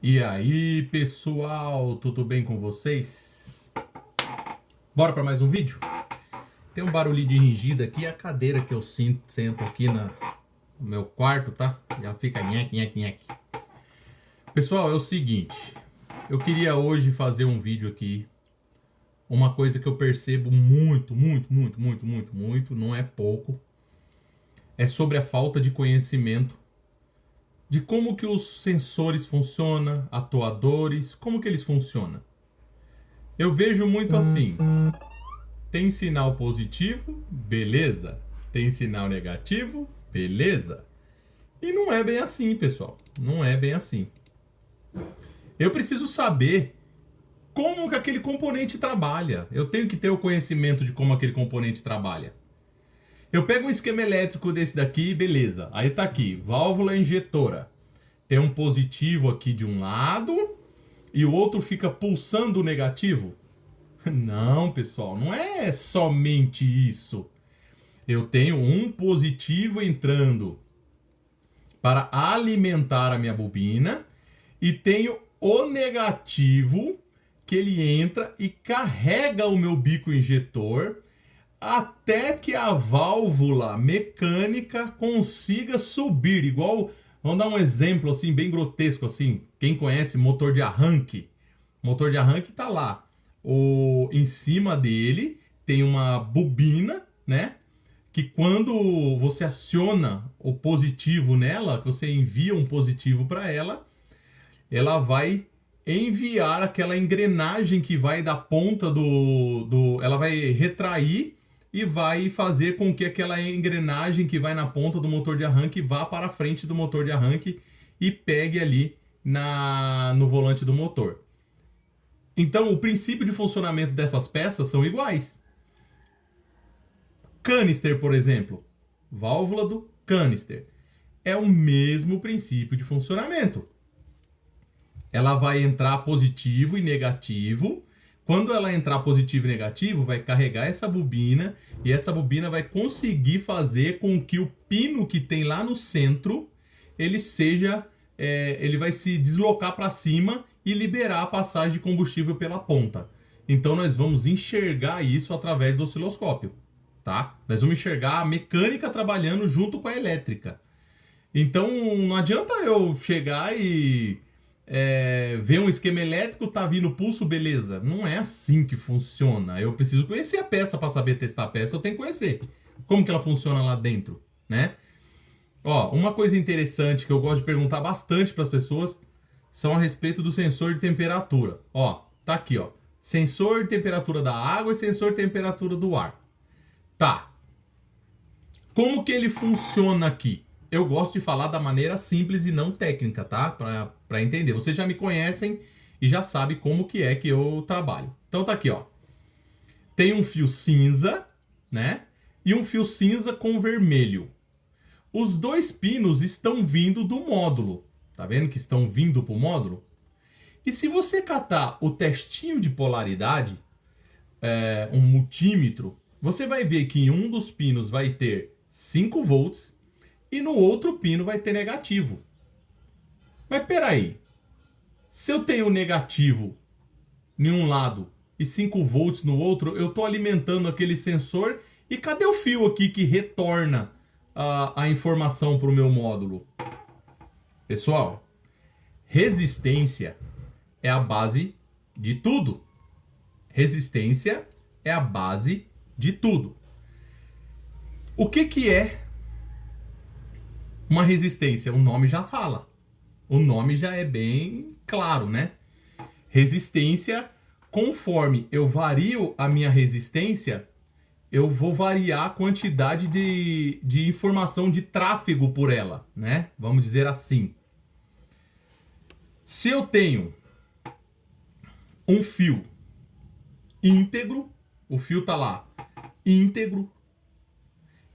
E aí, pessoal, tudo bem com vocês? Bora para mais um vídeo? Tem um barulhinho de ringida aqui, a cadeira que eu sento aqui no meu quarto, tá? E ela fica nheque, nheque, nheque. Pessoal, é o seguinte, eu queria hoje fazer um vídeo aqui, uma coisa que eu percebo muito, não é pouco, é sobre a falta de conhecimento de como que os sensores funcionam, atuadores, como que eles funcionam. Eu vejo muito assim, tem sinal positivo, beleza. Tem sinal negativo, beleza. E não é bem assim, pessoal. Não é bem assim. Eu preciso saber como que aquele componente trabalha. Eu tenho que ter o conhecimento de como aquele componente trabalha. Eu pego um esquema elétrico desse daqui, beleza. Aí tá aqui, válvula injetora. Tem um positivo aqui de um lado e o outro fica pulsando o negativo. Não, pessoal, não é somente isso. Eu tenho um positivo entrando para alimentar a minha bobina e tenho o negativo que ele entra e carrega o meu bico injetor até que a válvula mecânica consiga subir, igual, vamos dar um exemplo assim bem grotesco assim, quem conhece motor de arranque tá lá, em cima dele tem uma bobina, né? Que quando você aciona o positivo nela, que você envia um positivo para ela, ela vai enviar aquela engrenagem que vai da ponta ela vai retrair e vai fazer com que aquela engrenagem que vai na ponta do motor de arranque vá para a frente do motor de arranque e pegue ali no volante do motor. Então, o princípio de funcionamento dessas peças são iguais. Canister, por exemplo, válvula do canister, é o mesmo princípio de funcionamento. Ela vai entrar positivo e negativo. Quando ela entrar positivo e negativo, vai carregar essa bobina e essa bobina vai conseguir fazer com que o pino que tem lá no centro, ele vai se deslocar para cima e liberar a passagem de combustível pela ponta. Então nós vamos enxergar isso através do osciloscópio, tá? Nós vamos enxergar a mecânica trabalhando junto com a elétrica. Então não adianta eu chegar e ver um esquema elétrico, tá vindo pulso, beleza. Não é assim que funciona. Eu preciso conhecer a peça para saber testar a peça, eu tenho que conhecer como que ela funciona lá dentro, né? Ó, uma coisa interessante que eu gosto de perguntar bastante para as pessoas são a respeito do sensor de temperatura. Ó, tá aqui, ó. Sensor de temperatura da água e sensor de temperatura do ar. Tá. Como que ele funciona aqui? Eu gosto de falar da maneira simples e não técnica, tá? Para entender. Vocês já me conhecem e já sabem como que é que eu trabalho. Então tá aqui, ó. Tem um fio cinza, né? E um fio cinza com vermelho. Os dois pinos estão vindo do módulo. Tá vendo que estão vindo pro módulo? E se você catar o testinho de polaridade, um multímetro, você vai ver que em um dos pinos vai ter 5 volts e no outro pino vai ter negativo. Mas peraí, se eu tenho negativo em um lado e 5 volts no outro, eu estou alimentando aquele sensor e cadê o fio aqui que retorna a informação para o meu módulo? Pessoal, resistência é a base de tudo. Resistência é a base de tudo. O que é uma resistência? O nome já fala. O nome já é bem claro, né? Resistência, conforme eu vario a minha resistência, eu vou variar a quantidade de informação de tráfego por ela, né? Vamos dizer assim. Se eu tenho um fio íntegro, o fio tá lá, íntegro,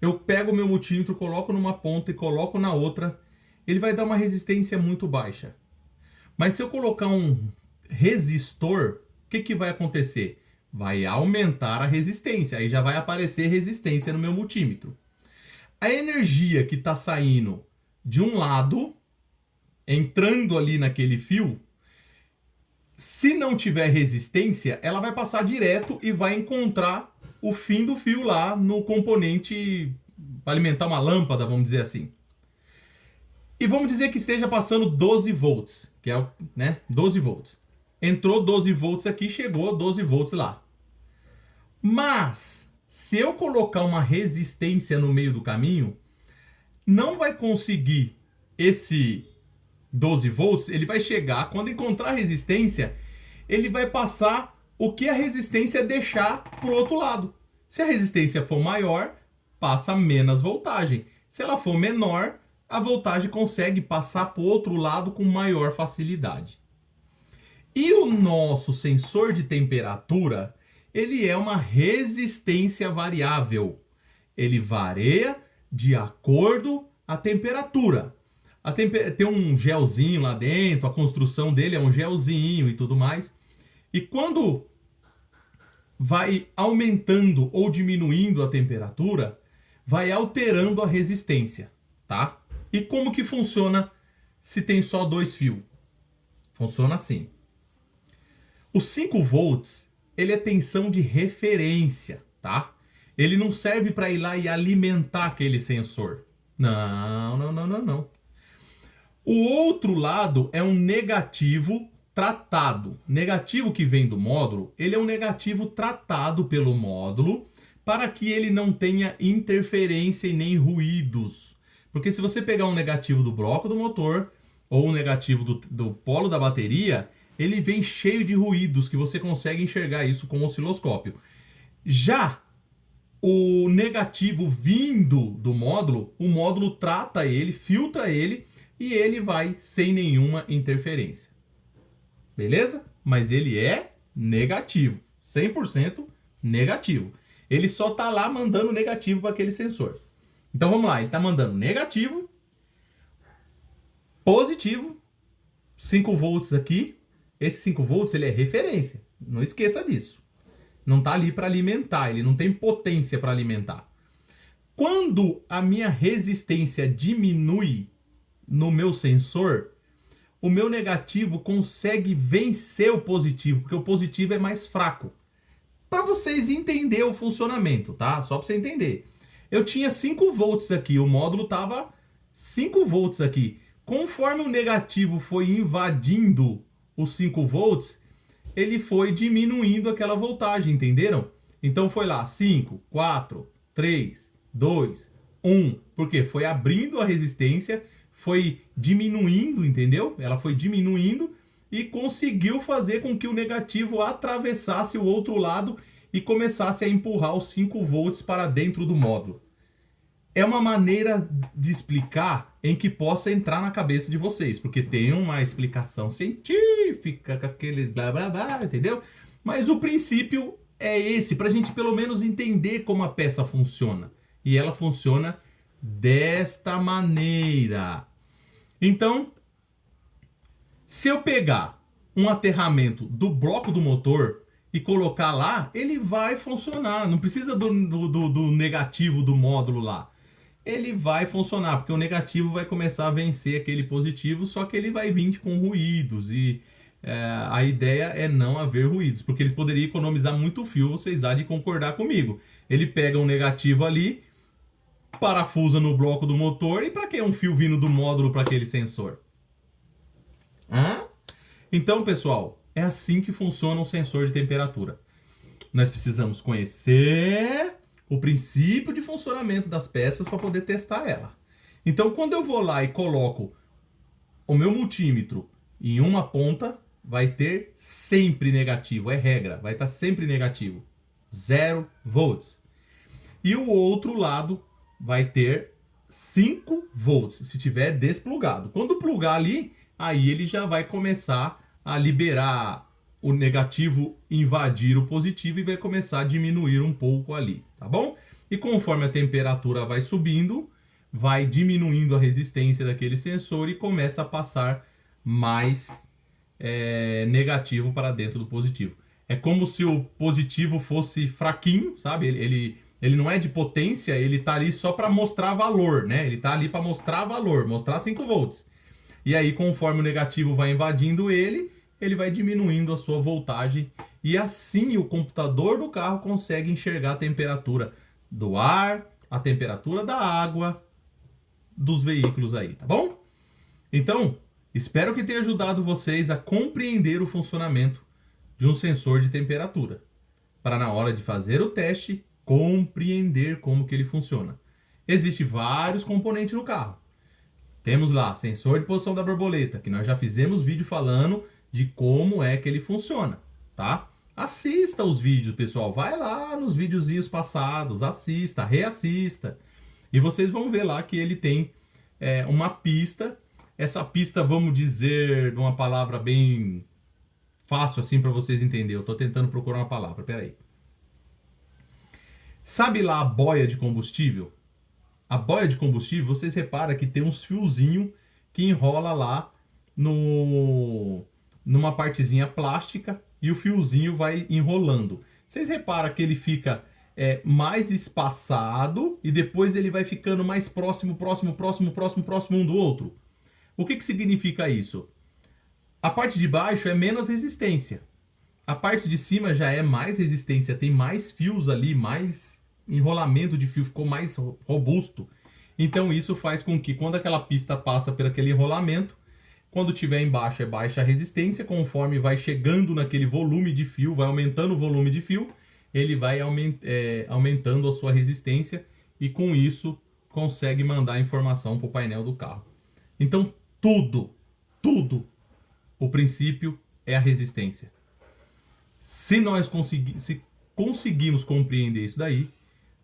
eu pego o meu multímetro, coloco numa ponta e coloco na outra, ele vai dar uma resistência muito baixa. Mas se eu colocar um resistor, o que vai acontecer? Vai aumentar a resistência, aí já vai aparecer resistência no meu multímetro. A energia que está saindo de um lado, entrando ali naquele fio, Se não tiver resistência, ela vai passar direto e vai encontrar o fim do fio lá no componente para alimentar uma lâmpada, vamos dizer assim. E vamos dizer que esteja passando 12 volts, que é, né, 12 volts. Entrou 12 volts aqui, chegou 12 volts lá. Mas, se eu colocar uma resistência no meio do caminho, não vai conseguir esse 12 volts, ele vai chegar, quando encontrar resistência, ele vai passar o que a resistência deixar para o outro lado. Se a resistência for maior, passa menos voltagem. Se ela for menor, a voltagem consegue passar para o outro lado com maior facilidade. E o nosso sensor de temperatura, ele é uma resistência variável. Ele varia de acordo com a temperatura. Tem um gelzinho lá dentro, a construção dele é um gelzinho e tudo mais. E quando vai aumentando ou diminuindo a temperatura, vai alterando a resistência, tá? E como que funciona se tem só 2 fios? Funciona assim. Os 5 volts, ele é tensão de referência, tá? Ele não serve para ir lá e alimentar aquele sensor. Não. O outro lado é um negativo tratado. Negativo que vem do módulo, ele é um negativo tratado pelo módulo para que ele não tenha interferência e nem ruídos. Porque se você pegar um negativo do bloco do motor ou um negativo do polo da bateria, ele vem cheio de ruídos que você consegue enxergar isso com o osciloscópio. Já o negativo vindo do módulo, o módulo trata ele, filtra ele e ele vai sem nenhuma interferência. Beleza? Mas ele é negativo, 100% negativo. Ele só está lá mandando negativo para aquele sensor. Então vamos lá, ele está mandando negativo, positivo, 5 volts aqui. Esse 5 volts ele é referência, não esqueça disso. Não está ali para alimentar, ele não tem potência para alimentar. Quando a minha resistência diminui no meu sensor, o meu negativo consegue vencer o positivo, porque o positivo é mais fraco. Para vocês entenderem o funcionamento, tá? Só para você entender. Eu tinha 5 volts aqui, o módulo estava 5 volts aqui. Conforme o negativo foi invadindo os 5 volts, ele foi diminuindo aquela voltagem, entenderam? Então foi lá, 5, 4, 3, 2, 1. Por quê? Foi abrindo a resistência, foi diminuindo, entendeu? Ela foi diminuindo e conseguiu fazer com que o negativo atravessasse o outro lado e começasse a empurrar os 5 volts para dentro do módulo. É uma maneira de explicar em que possa entrar na cabeça de vocês, porque tem uma explicação científica com aqueles blá blá blá, entendeu? Mas o princípio é esse, para a gente pelo menos entender como a peça funciona. E ela funciona desta maneira. Então, se eu pegar um aterramento do bloco do motor e colocar lá, ele vai funcionar. Não precisa do negativo do módulo lá. Ele vai funcionar, porque o negativo vai começar a vencer aquele positivo, só que ele vai vir com ruídos. E a ideia é não haver ruídos, porque eles poderiam economizar muito fio, vocês há de concordar comigo. Ele pega um negativo ali, parafusa no bloco do motor, e para que um fio vindo do módulo para aquele sensor? Então, pessoal, é assim que funciona um sensor de temperatura. Nós precisamos conhecer o princípio de funcionamento das peças para poder testar ela. Então, quando eu vou lá e coloco o meu multímetro em uma ponta, vai ter sempre negativo, é regra, vai estar sempre negativo, 0 volts. E o outro lado vai ter 5 volts, se tiver desplugado. Quando plugar ali, aí ele já vai começar a liberar o negativo, invadir o positivo e vai começar a diminuir um pouco ali, tá bom? E conforme a temperatura vai subindo, vai diminuindo a resistência daquele sensor e começa a passar mais negativo para dentro do positivo. É como se o positivo fosse fraquinho, sabe? Ele não é de potência, ele tá ali só para mostrar valor, né? Ele tá ali para mostrar valor, mostrar 5 volts. E aí, conforme o negativo vai invadindo ele, ele vai diminuindo a sua voltagem e assim o computador do carro consegue enxergar a temperatura do ar, a temperatura da água, dos veículos aí, tá bom? Então, espero que tenha ajudado vocês a compreender o funcionamento de um sensor de temperatura, para na hora de fazer o teste, compreender como que ele funciona. Existem vários componentes no carro. Temos lá sensor de posição da borboleta, que nós já fizemos vídeo falando de como é que ele funciona, tá? Assista os vídeos, pessoal. Vai lá nos videozinhos passados, assista, reassista. E vocês vão ver lá que ele tem uma pista. Essa pista, vamos dizer, numa palavra bem fácil assim para vocês entenderem. Eu estou tentando procurar uma palavra, peraí. Sabe lá a boia de combustível? A boia de combustível, vocês reparam que tem uns fiozinhos que enrola lá numa partezinha plástica e o fiozinho vai enrolando. Vocês reparam que ele fica mais espaçado e depois ele vai ficando mais próximo um do outro. O que significa isso? A parte de baixo é menos resistência. A parte de cima já é mais resistência, tem mais fios ali, mais enrolamento de fio, ficou mais robusto. Então isso faz com que quando aquela pista passa por aquele enrolamento, quando tiver embaixo é baixa a resistência, conforme vai chegando naquele volume de fio, vai aumentando o volume de fio, ele vai aumentando a sua resistência e com isso consegue mandar informação para o painel do carro. Então tudo, o princípio é a resistência. Se nós conseguimos compreender isso daí,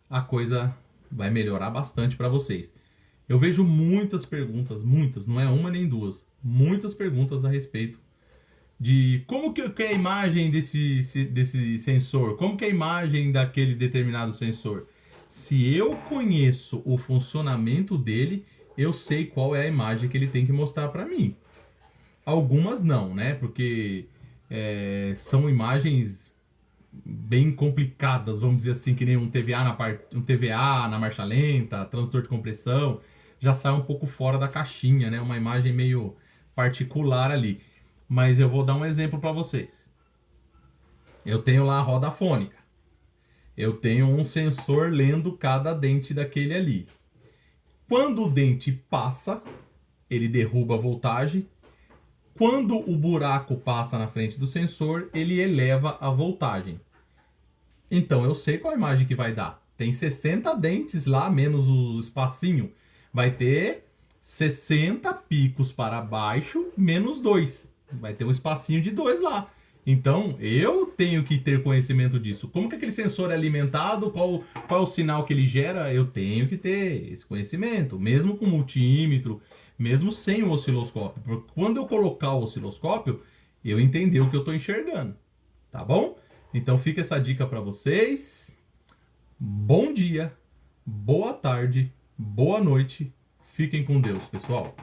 a coisa vai melhorar bastante para vocês. Eu vejo muitas perguntas, não é uma nem duas, muitas perguntas a respeito de como que é a imagem desse sensor, como que é a imagem daquele determinado sensor. Se eu conheço o funcionamento dele, eu sei qual é a imagem que ele tem que mostrar para mim. Algumas não, né? Porque são imagens bem complicadas, vamos dizer assim, que nem um TVA na marcha lenta, transdutor de compressão, já sai um pouco fora da caixinha, né? Uma imagem meio particular ali. Mas eu vou dar um exemplo para vocês. Eu tenho lá a roda fônica. Eu tenho um sensor lendo cada dente daquele ali. Quando o dente passa, ele derruba a voltagem. Quando o buraco passa na frente do sensor, ele eleva a voltagem. Então eu sei qual a imagem que vai dar. Tem 60 dentes lá, menos o espacinho. Vai ter 60 picos para baixo, menos 2. Vai ter um espacinho de 2 lá. Então eu tenho que ter conhecimento disso. Como que aquele sensor é alimentado? Qual é o sinal que ele gera? Eu tenho que ter esse conhecimento. Mesmo com multímetro, mesmo sem o osciloscópio. Porque quando eu colocar o osciloscópio, eu entender o que eu estou enxergando. Tá bom? Então fica essa dica para vocês. Bom dia, boa tarde, boa noite. Fiquem com Deus, pessoal.